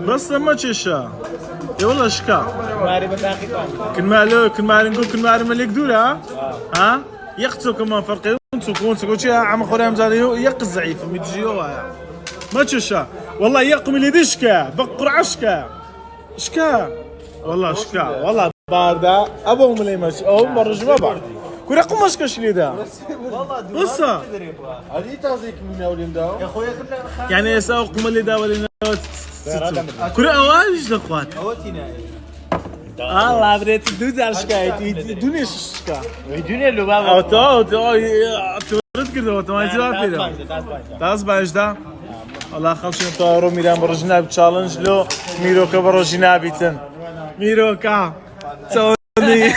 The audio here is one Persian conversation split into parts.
بس ما تشا يا والله شكا ماري بتاخي كل مالو نقول كل مالو ملك دولا ها يقتو كمان فرق تكون تقول عم خورهم زاديو يق الزعيف متجيو ما تشا والله يقم اللي دشكا بقر عشكا شكا والله شكا والله بارده ابو ملي مش او مرج ما بعد كل رقم مش كشلي ده والله هذه تعزيك من اولين داو يا خويا كنا يعني يسوق ملي ده ولا كل اواج الاخوات اوتينا الله بريت دوز على شكايتي دوني شكا الدنيا اللي بابا او تو تورد كده ما يجي فيها تاس باجدا والله خلصنا تو ميران برجنا بتشالنج لو ميروكا برجنا بيتن ميروكا توني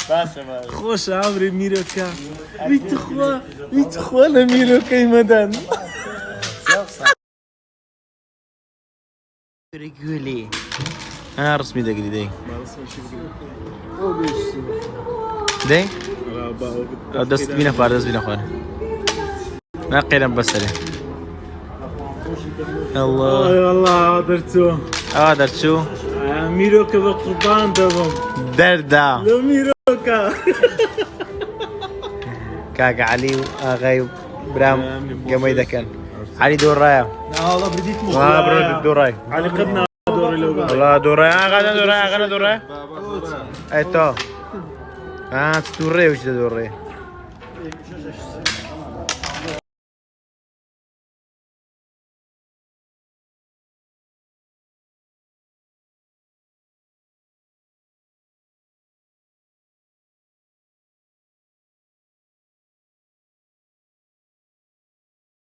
باشا خوش عمري ميروكا بيتخوا لا ميروكا يمدان ريجولي ها رسمي دقلي دي دي دست بينا خوار ما قيلم بس عليه الله والله درتو درتو ميروكا بقربان دبم دردا لو ميروكا كاك علي غايب برام قميدة كان علي دور رايا والله بديت برو دور راي علي قدنا دوري لو والله دور راي غانا دور راي ايتو تدوري وش تدوري